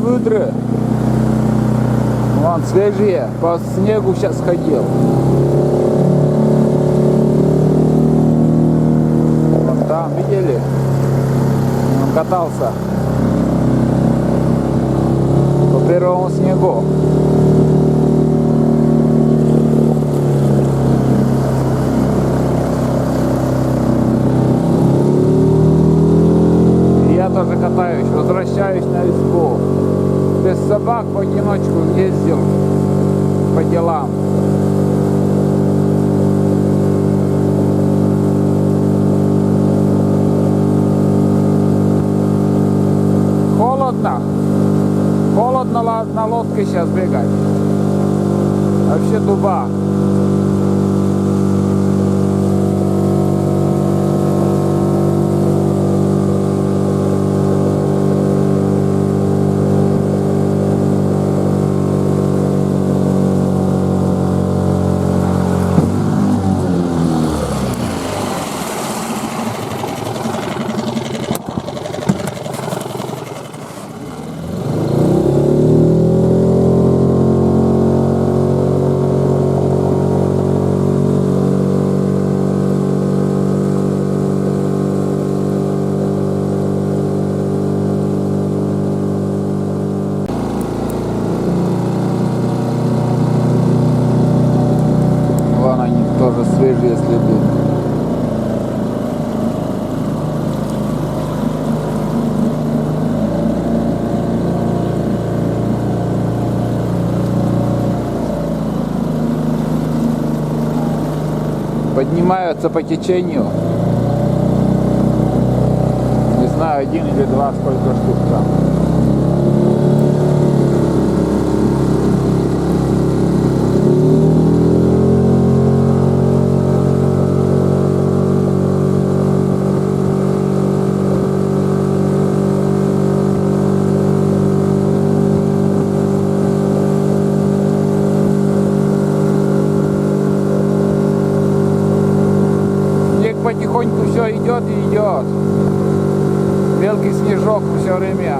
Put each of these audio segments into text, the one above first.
выдры. Вон свежие. По снегу сейчас ходил. Вон там, видели? Он катался по первому снегу. Тоже катаюсь, возвращаюсь на избу. Без собак в одиночку ездил по делам. Холодно. Холодно на лодке сейчас бегать. Вообще дуба. Тоже свежие следы. Поднимаются по течению. Не знаю, 1 или 2, сколько штук там. Потихоньку все идет и идет. Мелкий снежок все время.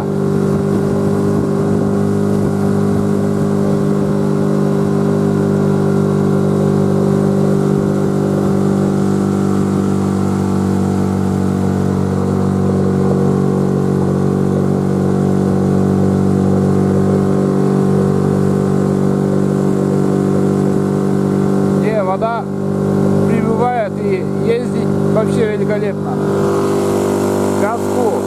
Вода прибывает и ездить вообще великолепно. Газку.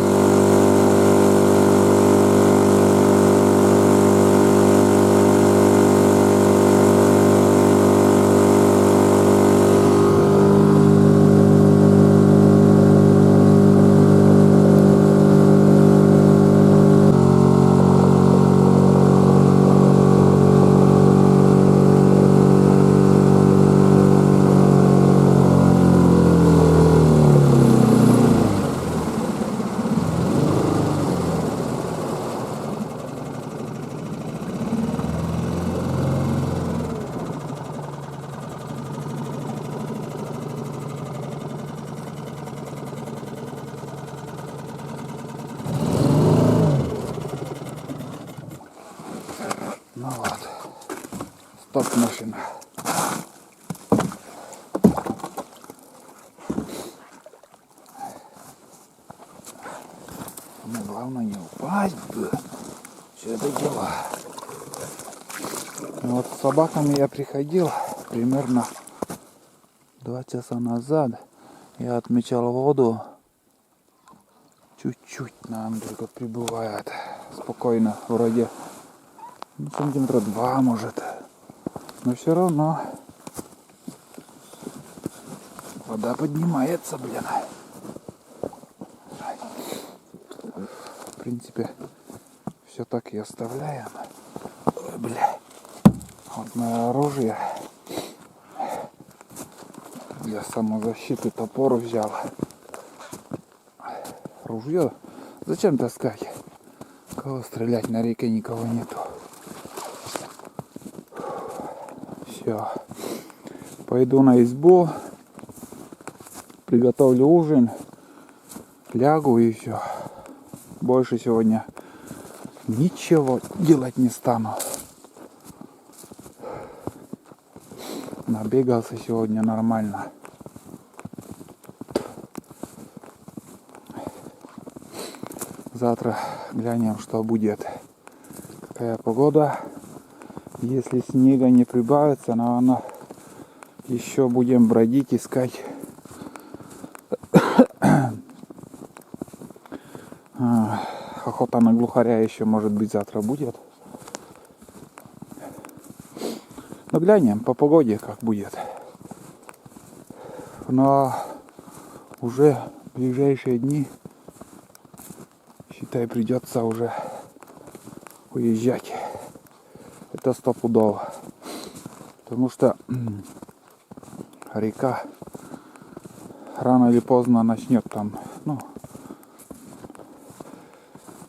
Ну вот, стоп-машина. Ну, главное не упасть бы. Все это дело. Вот с собаками я приходил примерно 2 часа назад. Я отмечал воду. Чуть-чуть нам только прибывает. Спокойно, вроде сантиметра 2 может. Но все равно вода поднимается, блин. В принципе, все так и оставляем. Ой, бля. Вот мое оружие. Для самозащиты топор взял. Ружье зачем таскать? Кого стрелять, на реке никого нету. Все. Пойду на избу. Приготовлю ужин. Лягу и все. Больше сегодня ничего делать не стану. Набегался сегодня нормально. Завтра глянем, что будет. Какая погода. Если снега не прибавится, наверное, еще будем бродить, искать охота на глухаря еще, может быть, завтра будет. Но глянем по погоде, как будет. Но уже в ближайшие дни, считай, придется уже уезжать. Это стопудово. Потому что река рано или поздно начнет там,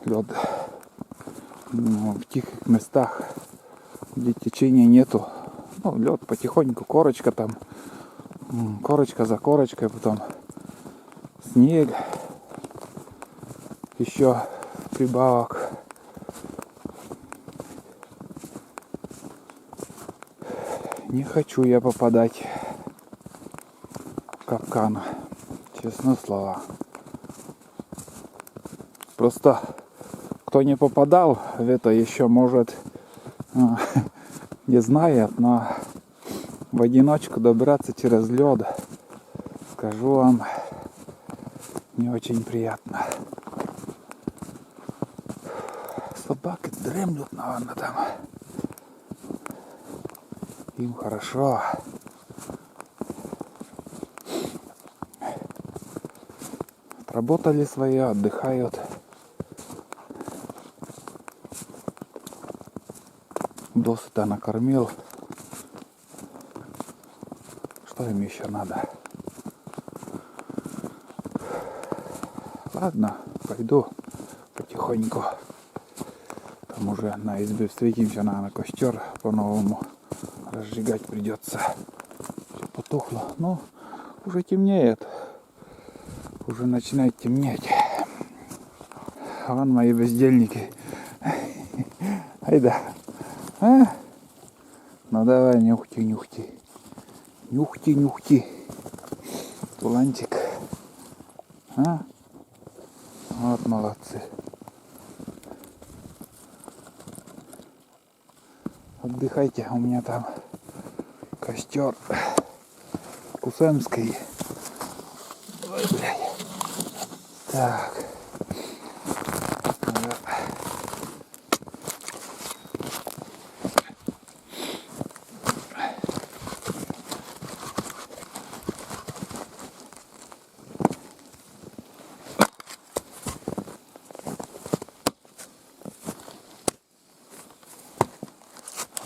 лед в тихих местах, где течения нету. Лед потихоньку, корочка там, корочка за корочкой, потом снег, еще прибавок. Не хочу я попадать в капкан, честное слово. Просто кто не попадал в это, еще может не знает, но в одиночку добраться через лед, скажу вам, не очень приятно. Собаки дремлют, наверное, там. Им хорошо. Отработали свои, отдыхают. Досыта накормил. Что им еще надо? Ладно, пойду потихоньку. Там уже на избе встретимся, на костер по-новому разжигать придется. Все потухло. Но уже темнеет. Уже начинает темнеть. А вон мои бездельники. Айда. А? Ну давай, нюхти, нюхти. Нюхти, нюхти. Тулантик. А? Вот молодцы. Отдыхайте, у меня там костер Кусемский. Ой, блядь. Так.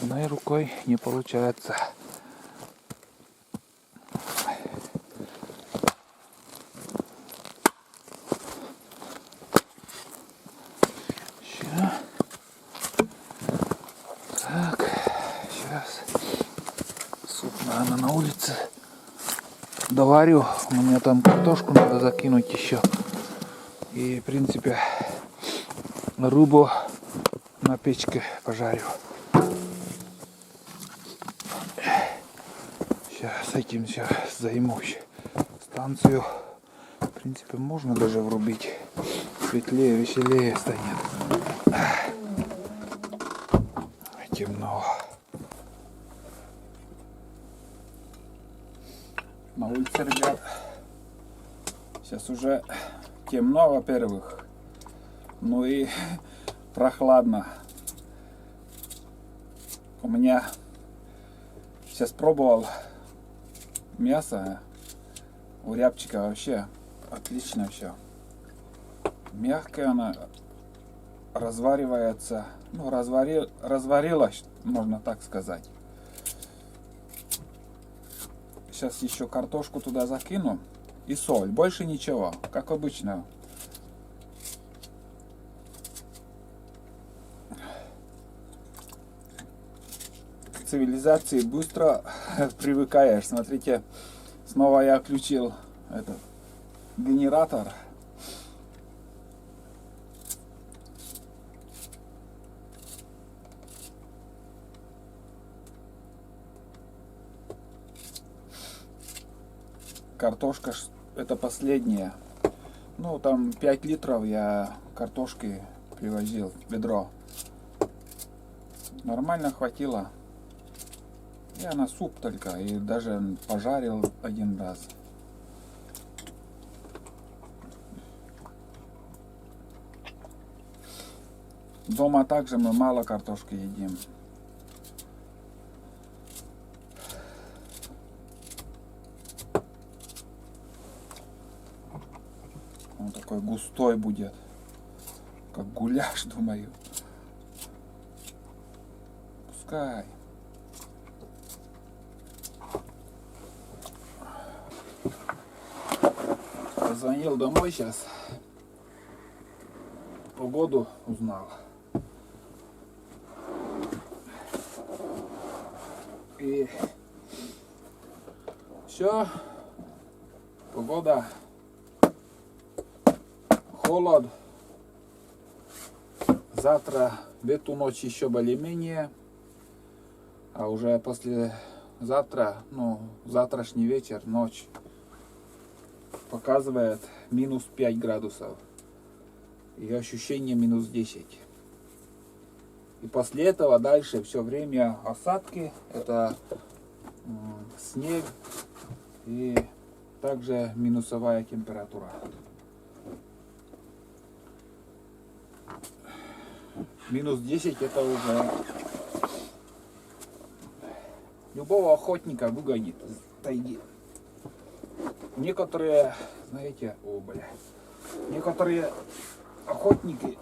Одной рукой не получается. Так, сейчас суп, наверное, на улице доварю. У меня там картошку надо закинуть еще. И, в принципе, рыбу на печке пожарю. Сейчас этим все займусь. Станцию, в принципе, можно даже врубить. Светлее, веселее станет. Темно. На улице, ребят, сейчас уже темно, во-первых, ну и прохладно. У меня сейчас пробовал мясо у рябчика, вообще отлично все. Мягкое оно, разваривается, разварилось, можно так сказать. Сейчас еще картошку туда закину и соль, больше ничего, как обычно. К цивилизации быстро привыкаешь. Смотрите, снова я включил этот генератор. картошка это последняя. Ну, там 5 литров я картошки привозил, ведро. Нормально хватило. Я на суп только и даже пожарил один раз. Дома также мы мало картошки едим. Он такой густой будет, как гуляш, думаю. Пускай. Позвонил домой сейчас. Погоду узнал. И все. Погода. Холод. Завтра в эту ночь еще более-менее. А уже после завтра, ну, завтрашний вечер, ночь, показывает минус 5 градусов. И ощущение минус 10. И после этого дальше все время осадки. Это снег и также минусовая температура. Минус 10 это уже любого охотника выгонит из тайги. Некоторые, знаете, некоторые охотники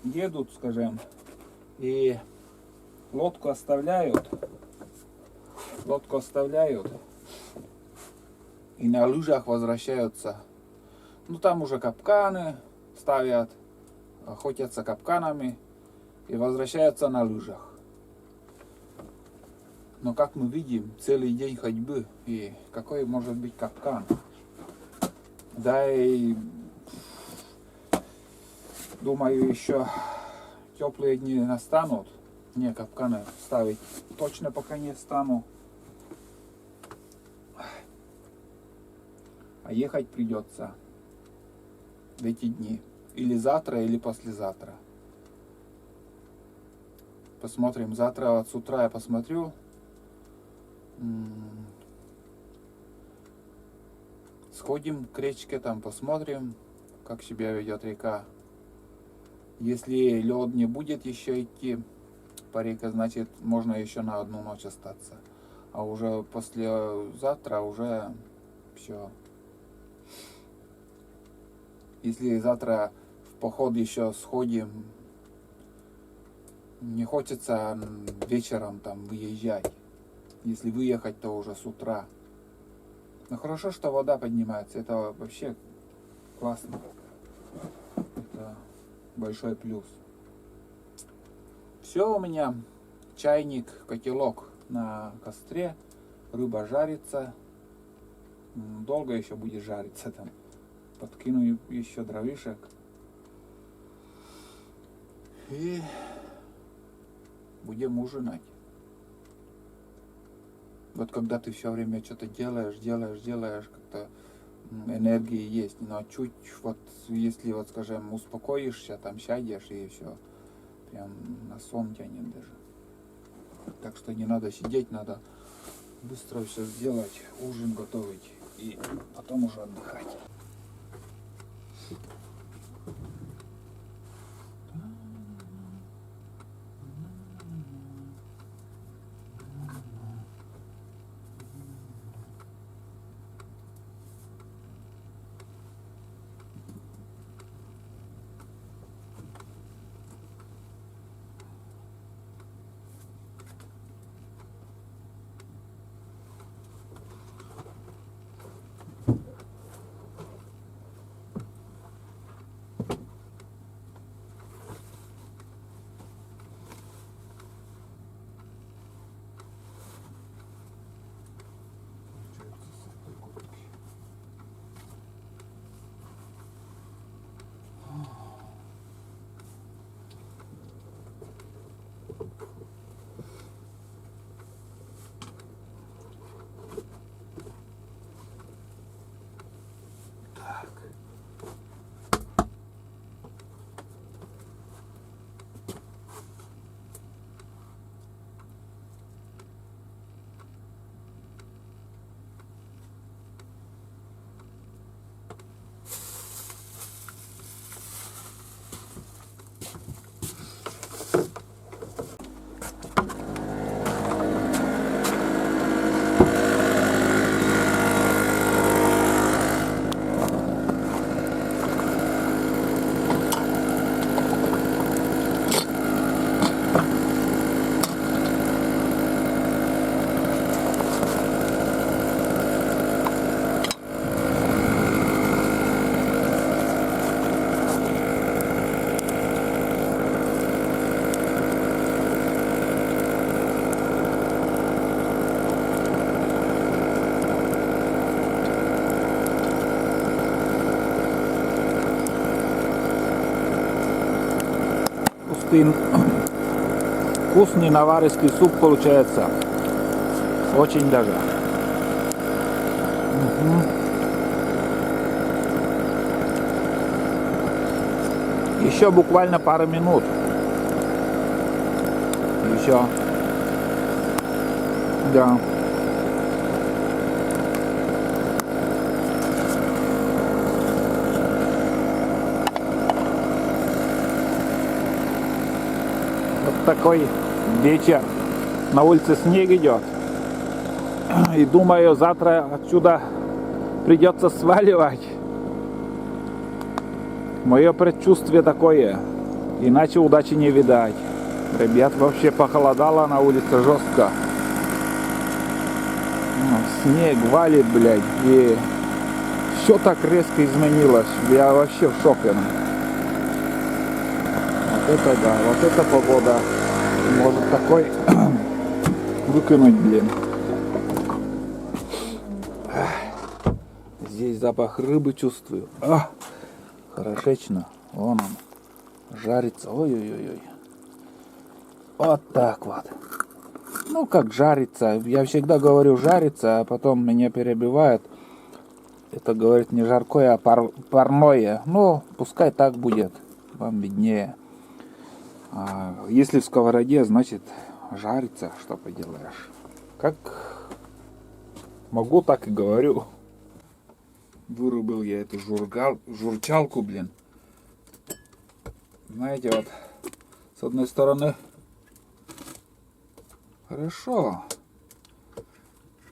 едут, скажем, и лодку оставляют, и на лыжах возвращаются. Ну там уже капканы ставят, охотятся капканами и возвращаются на лыжах. Но как мы видим, целый день ходьбы, и какой может быть капкан? Да и думаю, еще теплые дни настанут. Не, капканы ставить точно пока не стану. А ехать придется в эти дни. Или завтра, или послезавтра. Посмотрим. Завтра вот с утра я посмотрю. Сходим к речке, там посмотрим, как себя ведет река. Если лед не будет еще идти по реке, значит можно еще на одну ночь остаться. А уже послезавтра уже все. Если завтра в поход еще сходим, не хочется вечером там выезжать. Если выехать, то уже с утра. Но хорошо, что вода поднимается. Это вообще классно. Это большой плюс. Все у меня. Чайник, котелок на костре. Рыба жарится. Долго еще будет жариться там. Подкину еще дровишек. И будем ужинать. Вот когда ты все время что-то делаешь, как-то энергии есть, но чуть вот, если вот, скажем, успокоишься, там сядешь и все, прям на сон тянет даже. Так что не надо сидеть, надо быстро все сделать, ужин готовить и потом уже отдыхать. вкусный наваристый суп получается. Очень даже. Еще буквально пару минут. Еще. Да. Вот такой вечер. На улице снег идет. И думаю, завтра отсюда придется сваливать. Мое предчувствие такое. Иначе удачи не видать. Ребят, вообще похолодало на улице жестко. Снег валит, блядь. И все так резко изменилось. Я вообще в шоке. Вот это да, вот эта погода может такой выкинуть, блин. Здесь запах рыбы чувствую. Хорошечно. Вон он. Жарится. Ой-ой-ой. Вот так вот. Ну, как жарится. Я всегда говорю жарится, а потом меня перебивают. Это, говорит, не жаркое, а парное. Ну, пускай так будет. Вам виднее. А если в сковороде, значит жарится. Что поделаешь. Как могу, так и говорю. Вырубил я эту журчалку, блин. Знаете, вот с одной стороны хорошо,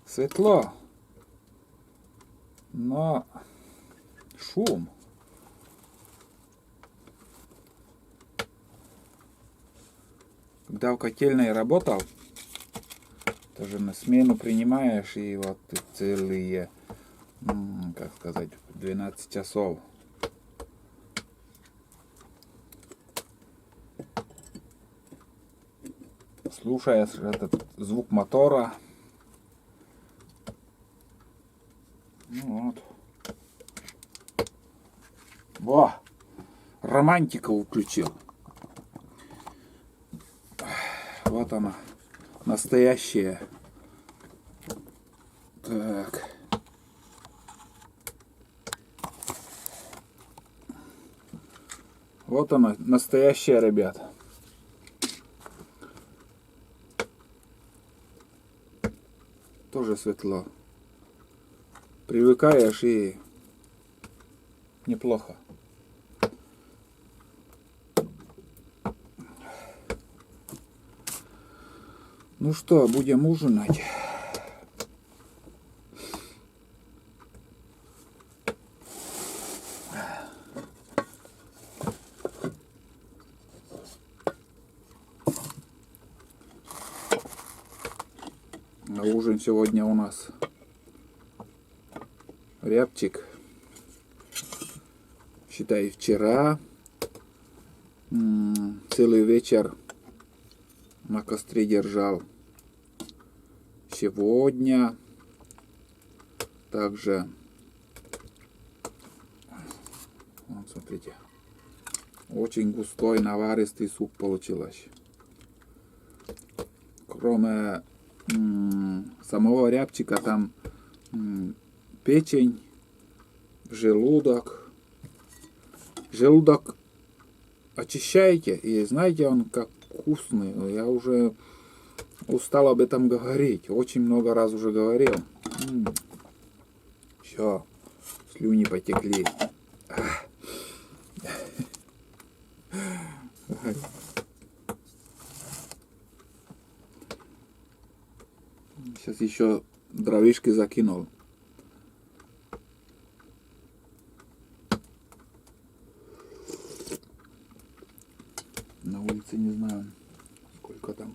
светло, но шум. Когда в котельной работал, тоже на смену принимаешь, и вот ты целые, как сказать, 12 часов. Слушаешь этот звук мотора. Ну вот. Во! Романтику включил. Вот она. Настоящая. Так. Вот она. Настоящая, ребят. Тоже светло. Привыкаешь и неплохо. Ну что, будем ужинать. На ужин сегодня у нас рябчик. Считай, вчера целый вечер на костре держал. Сегодня также, вот смотрите, очень густой наваристый суп получилось. Кроме самого рябчика там печень, желудок. Желудок очищаете, и знаете, он как вкусный. Я уже устал об этом говорить. Очень много раз уже говорил. Все, слюни потекли. Сейчас еще дровишки закинул. На улице не знаю, сколько там.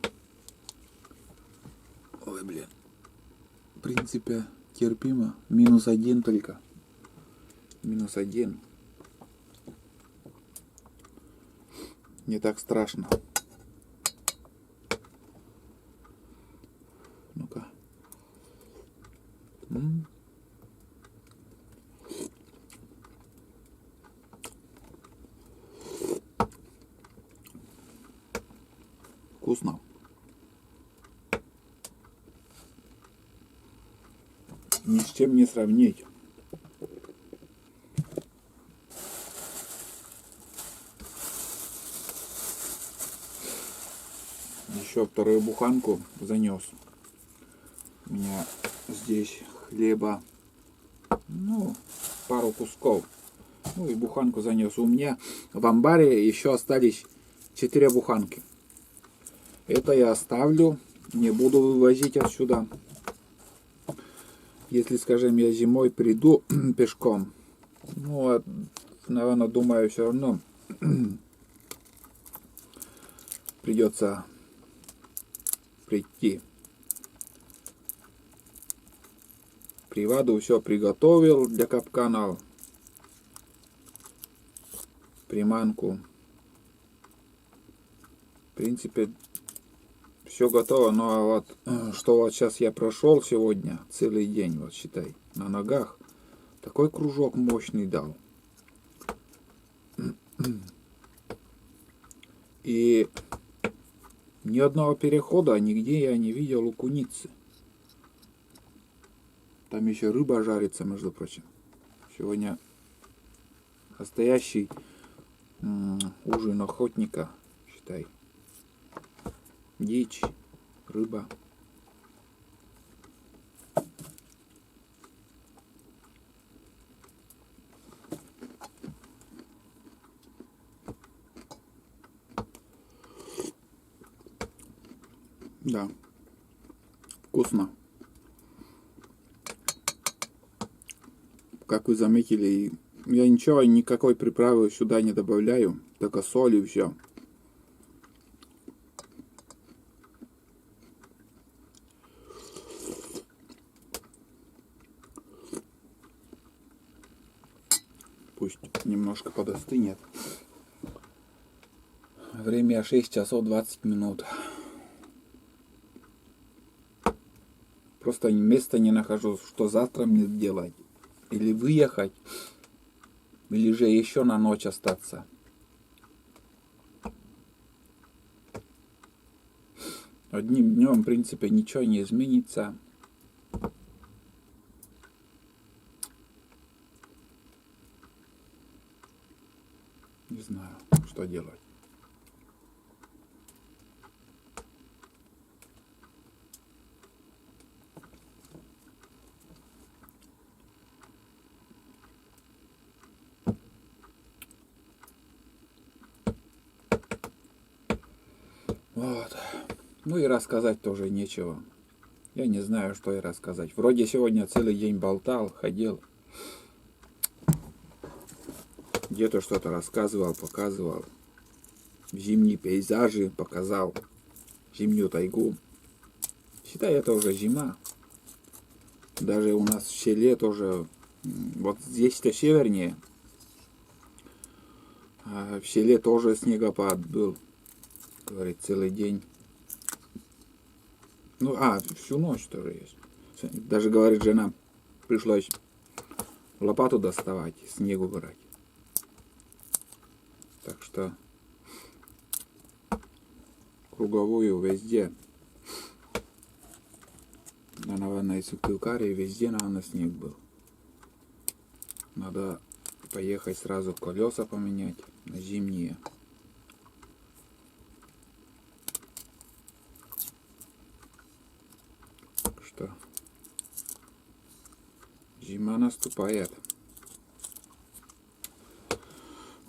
Ой, блин. В принципе, терпимо. -1 только. -1. Не так страшно. Ну-ка. Вкусно. Ни с чем не сравнить. Еще вторую буханку занес. У меня здесь хлеба, ну, пару кусков. Ну и буханку занес. У меня в амбаре еще остались 4 буханки. Это я оставлю, не буду вывозить отсюда. Если, скажем, я зимой приду пешком, ну, наверное, думаю, все равно придется прийти. Приваду все приготовил для капканов. Приманку. В принципе, все готово. Но вот что вот сейчас я прошел сегодня целый день, вот считай, на ногах. Такой кружок мощный дал. И ни одного перехода нигде я не видел у куницы. Там еще рыба жарится, между прочим. Сегодня настоящий ужин охотника, считай. Дичь, рыба. Да, вкусно. Как вы заметили, я ничего, никакой приправы сюда не добавляю, только соль и все. Пусть немножко подостынет. Время 6 часов 20 минут. Просто места не нахожу, что завтра мне делать. Или выехать, или же еще на ночь остаться. Одним днем, в принципе, ничего не изменится. Не знаю, что делать. Вот. Ну и рассказать тоже нечего. Я не знаю, что и рассказать. Вроде сегодня целый день болтал, ходил. Где-то что-то рассказывал, показывал. Зимние пейзажи показал. Зимнюю тайгу. Считай, это уже зима. Даже у нас в селе тоже. Вот здесь-то севернее. А в селе тоже снегопад был. Говорит, целый день. Ну, всю ночь тоже есть. Даже, говорит, жена, пришлось лопату доставать, снегу брать. Так что круговую везде. Да, наверное, и в Сыктывкаре везде, наверное, снег был. Надо поехать сразу колеса поменять на зимние. Так что зима наступает.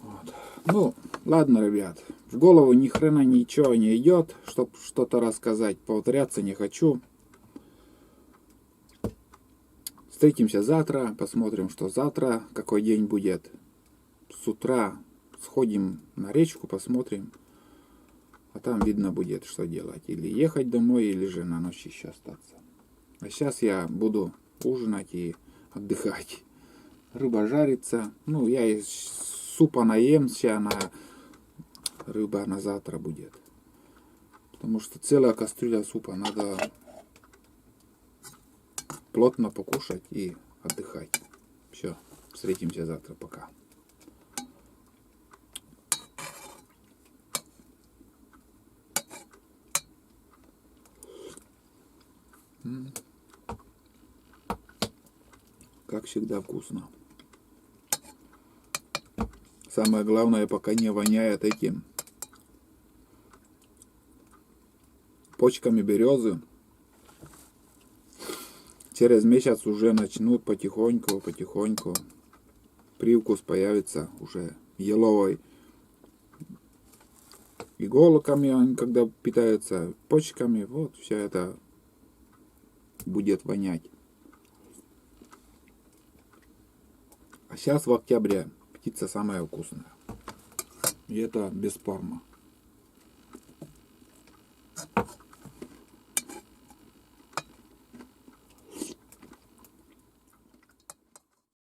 Вот. Ну, ладно, ребят. В голову ни хрена ничего не идет, чтобы что-то рассказать. Повторяться не хочу. Встретимся завтра, посмотрим, что завтра, какой день будет. С утра сходим на речку, посмотрим. А там видно будет, что делать. Или ехать домой, или же на ночь еще остаться. А сейчас я буду ужинать и отдыхать. Рыба жарится. Ну, я из супа наемся, рыба на завтра будет. Потому что целая кастрюля супа, надо плотно покушать и отдыхать. Все, встретимся завтра, пока. Как всегда вкусно. Самое главное, пока не воняет этим почками березы. Через месяц уже начнут потихоньку привкус появится уже еловой. Иголками они когда питаются почками, вот все это будет вонять. А сейчас в октябре птица самая вкусная. И это бесспорно.